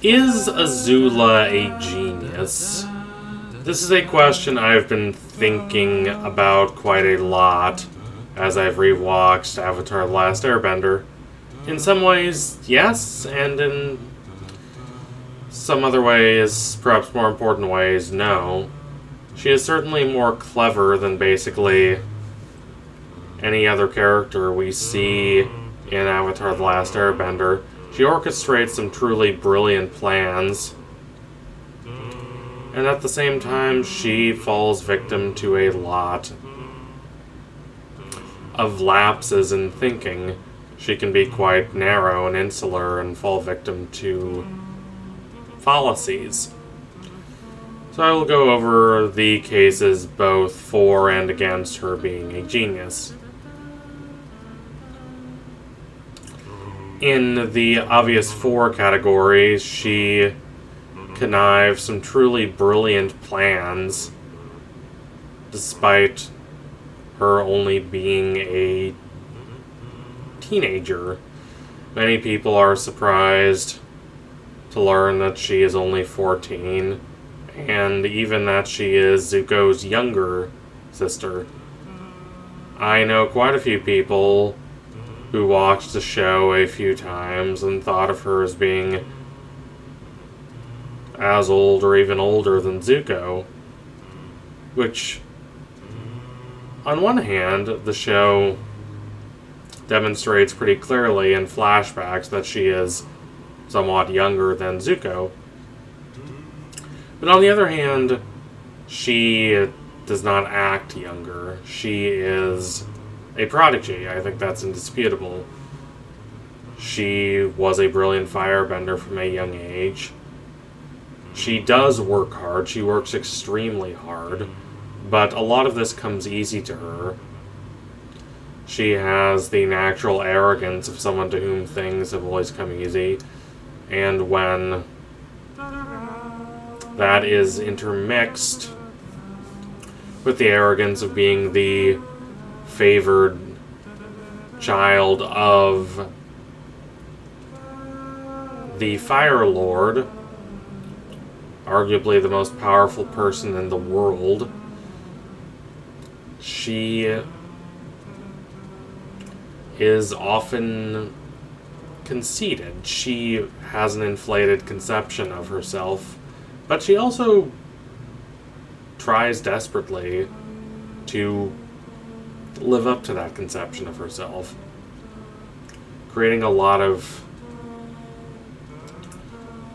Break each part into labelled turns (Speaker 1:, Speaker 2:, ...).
Speaker 1: Is Azula a genius? This is a question I've been thinking about quite a lot as I've rewatched Avatar The Last Airbender. In some ways, yes, and in some other ways, perhaps more important ways, no. She is certainly more clever than basically any other character we see in Avatar The Last Airbender. She orchestrates some truly brilliant plans, and at the same time, she falls victim to a lot of lapses in thinking. She can be quite narrow and insular and fall victim to fallacies. So I will go over the cases both for and against her being a genius. In the obvious for category, she connives some truly brilliant plans, despite her only being a teenager. Many people are surprised to learn that she is only 14, and even that she is Zuko's younger sister. I know quite a few people who watched the show a few times and thought of her as being as old or even older than Zuko, which, on one hand, the show demonstrates pretty clearly in flashbacks that she is somewhat younger than Zuko. But on the other hand, she does not act younger. She is a prodigy. I think that's indisputable. She was a brilliant firebender from a young age. She does work hard. She works extremely hard. But a lot of this comes easy to her. She has the natural arrogance of someone to whom things have always come easy. And when that is intermixed with the arrogance of being the favored child of the Fire Lord, arguably the most powerful person in the world, she is often conceited. She has an inflated conception of herself, but she also tries desperately to live up to that conception of herself, creating a lot of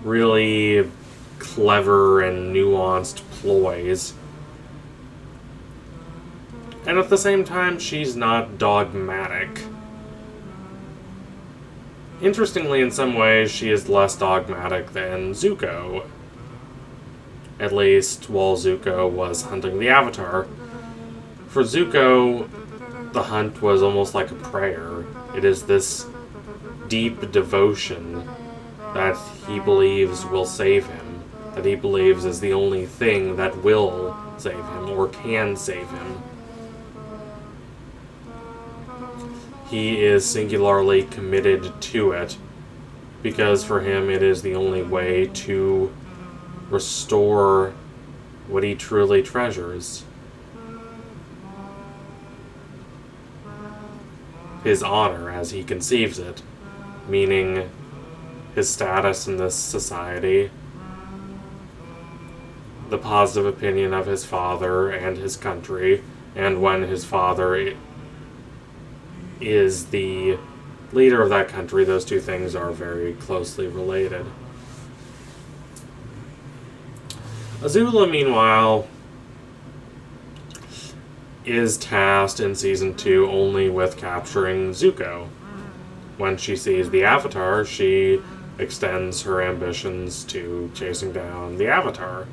Speaker 1: really clever and nuanced ploys. And at the same time, she's not dogmatic. Interestingly, in some ways, she is less dogmatic than Zuko. At least while Zuko was hunting the Avatar. For Zuko, the hunt was almost like a prayer. It is this deep devotion that he believes will save him, that he believes is the only thing that will save him or can save him. He is singularly committed to it because for him it is the only way to restore what he truly treasures. His honor, as he conceives it, meaning his status in this society, the positive opinion of his father and his country, and when his father is the leader of that country, those two things are very closely related. Azula, meanwhile, is tasked in Season 2 only with capturing Zuko. When she sees the Avatar, she extends her ambitions to chasing down the Avatar.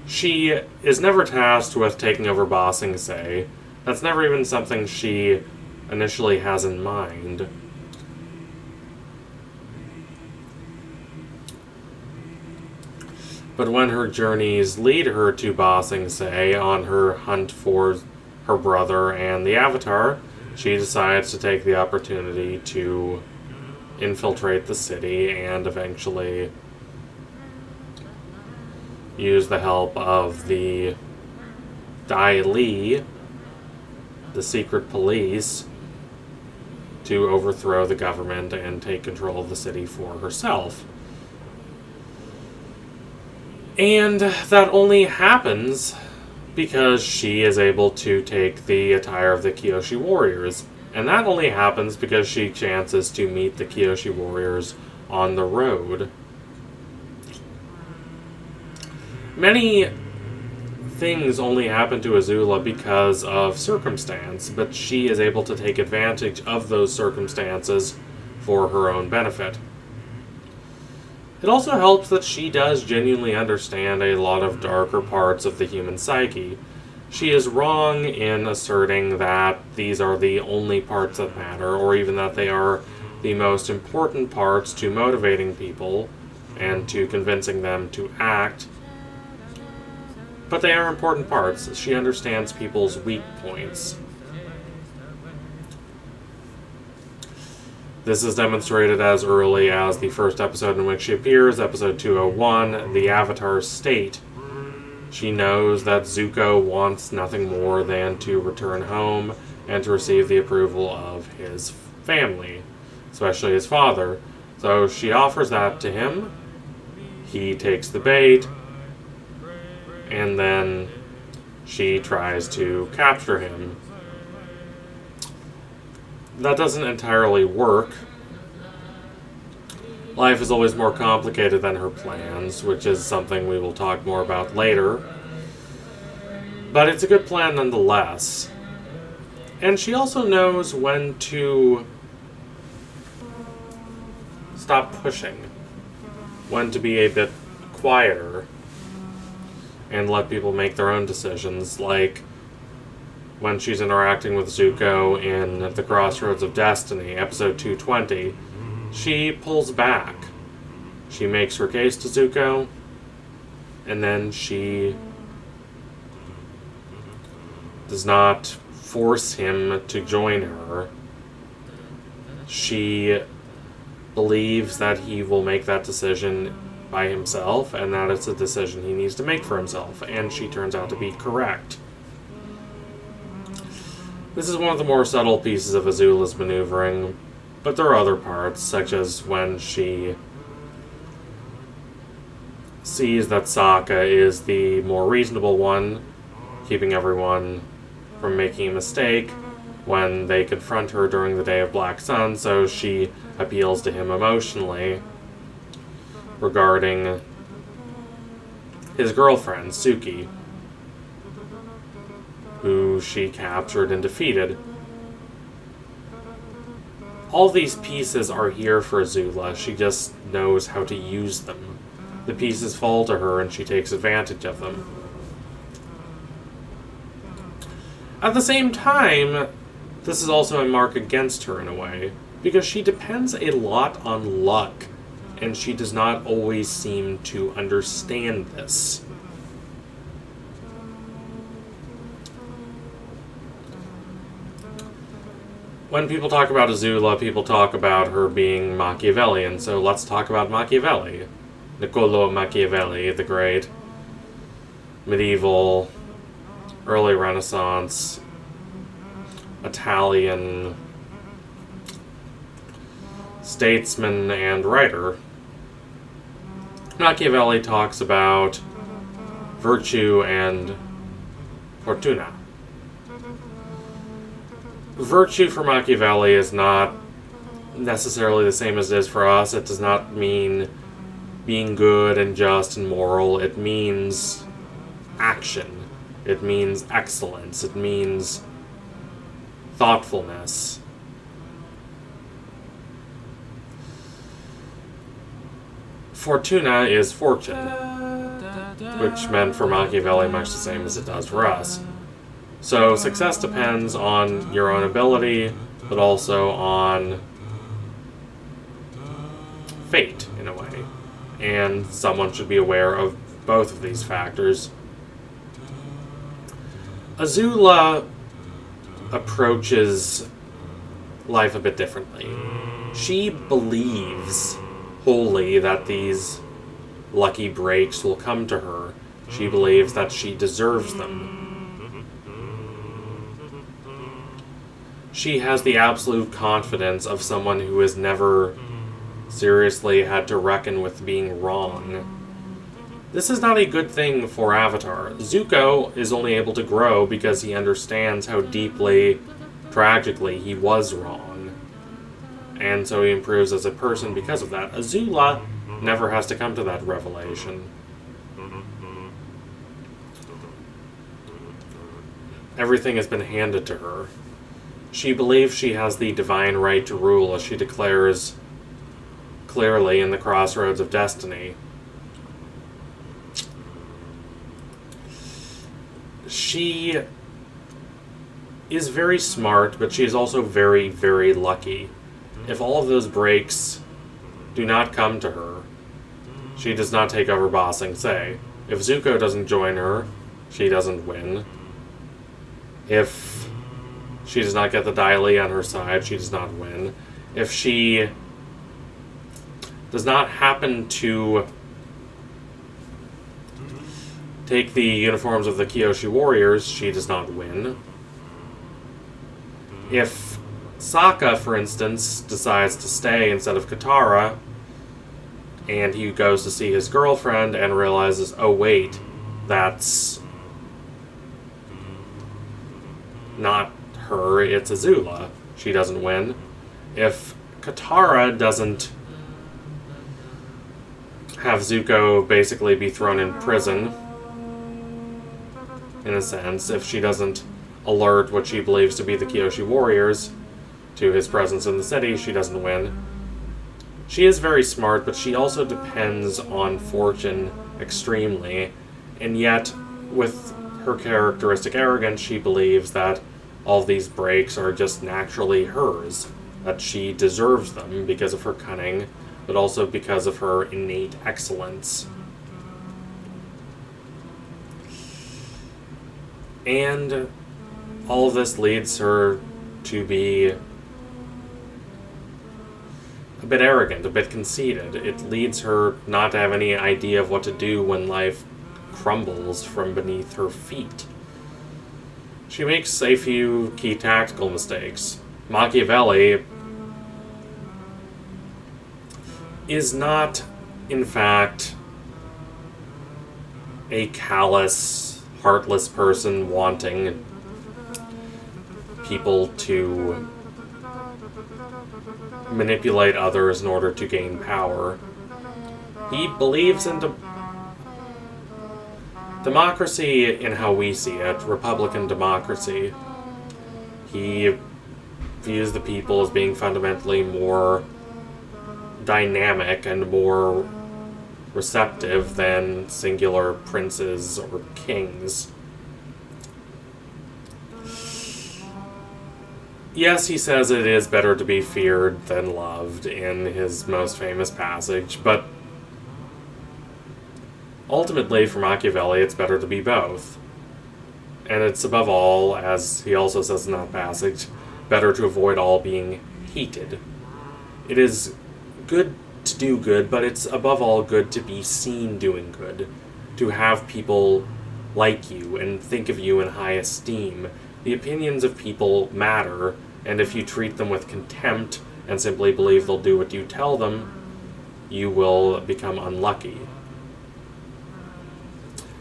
Speaker 1: She is never tasked with taking over Ba Sing Se. That's never even something she initially has in mind. But when her journeys lead her to Ba Sing Se on her hunt for her brother and the Avatar, she decides to take the opportunity to infiltrate the city and eventually use the help of the Dai Li, the secret police, to overthrow the government and take control of the city for herself. And that only happens because she is able to take the attire of the Kyoshi warriors. And that only happens because she chances to meet the Kyoshi warriors on the road. Many things only happen to Azula because of circumstance, but she is able to take advantage of those circumstances for her own benefit. It also helps that she does genuinely understand a lot of darker parts of the human psyche. She is wrong in asserting that these are the only parts that matter, or even that they are the most important parts to motivating people and to convincing them to act. But they are important parts. She understands people's weak points. This is demonstrated as early as the first episode in which she appears, episode 201, The Avatar's State. She knows that Zuko wants nothing more than to return home and to receive the approval of his family, especially his father. So she offers that to him. He takes the bait, and then she tries to capture him. That doesn't entirely work. Life is always more complicated than her plans, which is something we will talk more about later. But it's a good plan nonetheless. And she also knows when to stop pushing, when to be a bit quieter, and let people make their own decisions, like when she's interacting with Zuko in The Crossroads of Destiny, episode 220, she pulls back. She makes her case to Zuko, and then she does not force him to join her. She believes that he will make that decision by himself, and that it's a decision he needs to make for himself, and she turns out to be correct. This is one of the more subtle pieces of Azula's maneuvering, but there are other parts, such as when she sees that Sokka is the more reasonable one, keeping everyone from making a mistake when they confront her during the Day of Black Sun, so she appeals to him emotionally regarding his girlfriend, Suki, who she captured and defeated. All these pieces are here for Azula. She just knows how to use them. The pieces fall to her and she takes advantage of them. At the same time, this is also a mark against her in a way, because she depends a lot on luck, and she does not always seem to understand this. When people talk about Azula, people talk about her being Machiavellian, so let's talk about Machiavelli. Niccolò Machiavelli, the great medieval, early Renaissance, Italian statesman and writer. Machiavelli talks about virtue and fortuna. Virtue for Machiavelli is not necessarily the same as it is for us. It does not mean being good and just and moral. It means action. It means excellence. It means thoughtfulness. Fortuna is fortune, which meant for Machiavelli much the same as it does for us. So success depends on your own ability, but also on fate, in a way. And someone should be aware of both of these factors. Azula approaches life a bit differently. She believes wholly that these lucky breaks will come to her. She believes that she deserves them. She has the absolute confidence of someone who has never seriously had to reckon with being wrong. This is not a good thing for Avatar. Zuko is only able to grow because he understands how deeply, tragically, he was wrong. And so he improves as a person because of that. Azula never has to come to that revelation. Everything has been handed to her. She believes she has the divine right to rule, as she declares clearly in the Crossroads of Destiny. She is very smart, but she is also very, very lucky. If all of those breaks do not come to her, she does not take over Ba Sing Se. If Zuko doesn't join her, she doesn't win. If she does not get the Dai Li on her side, she does not win. If she does not happen to take the uniforms of the Kyoshi warriors, she does not win. If Sokka, for instance, decides to stay instead of Katara, and he goes to see his girlfriend and realizes, oh wait, that's not her, it's Azula, she doesn't win. If Katara doesn't have Zuko basically be thrown in prison, in a sense, if she doesn't alert what she believes to be the Kyoshi warriors to his presence in the city, she doesn't win. She is very smart, but she also depends on fortune extremely, and yet, with her characteristic arrogance, she believes that all these breaks are just naturally hers, that she deserves them because of her cunning, but also because of her innate excellence. And all of this leads her to be a bit arrogant, a bit conceited. It leads her not to have any idea of what to do when life crumbles from beneath her feet. She makes a few key tactical mistakes. Machiavelli is not, in fact, a callous, heartless person wanting people to manipulate others in order to gain power. He believes in democracy in how we see it, Republican democracy. He views the people as being fundamentally more dynamic and more receptive than singular princes or kings. Yes, he says it is better to be feared than loved in his most famous passage, but ultimately, for Machiavelli, it's better to be both. And it's above all, as he also says in that passage, better to avoid all being hated. It is good to do good, but it's above all good to be seen doing good. To have people like you and think of you in high esteem. The opinions of people matter, and if you treat them with contempt and simply believe they'll do what you tell them, you will become unlucky.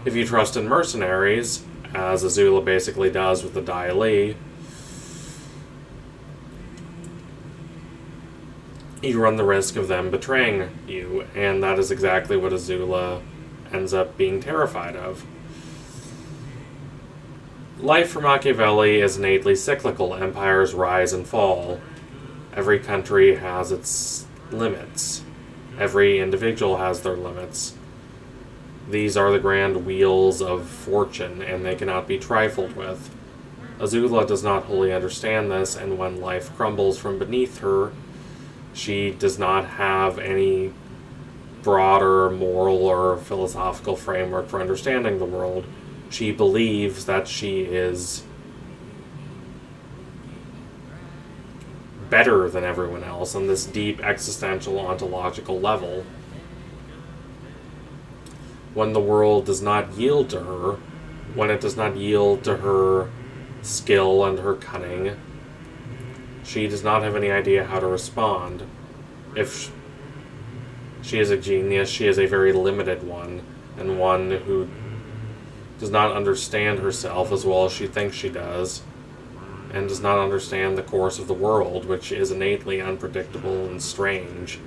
Speaker 1: If you trust in mercenaries, as Azula basically does with the Dai Li, you run the risk of them betraying you, and that is exactly what Azula ends up being terrified of. Life for Machiavelli is innately cyclical. Empires rise and fall. Every country has its limits. Every individual has their limits. These are the grand wheels of fortune, and they cannot be trifled with. Azula does not wholly understand this, and when life crumbles from beneath her, she does not have any broader moral or philosophical framework for understanding the world. She believes that she is better than everyone else on this deep existential ontological level. When the world does not yield to her, when it does not yield to her skill and her cunning, she does not have any idea how to respond. If she is a genius, she is a very limited one, and one who does not understand herself as well as she thinks she does, and does not understand the course of the world, which is innately unpredictable and strange.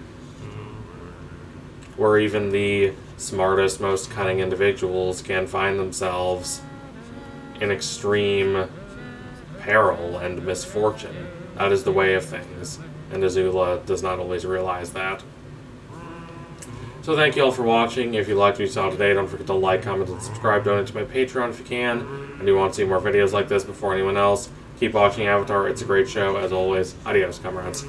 Speaker 1: Where even the smartest, most cunning individuals can find themselves in extreme peril and misfortune. That is the way of things, and Azula does not always realize that. So thank you all for watching. If you liked what you saw today, don't forget to like, comment, and subscribe. Donate to my Patreon if you can, and you want to see more videos like this before anyone else. Keep watching Avatar. It's a great show, as always. Adios, comrades.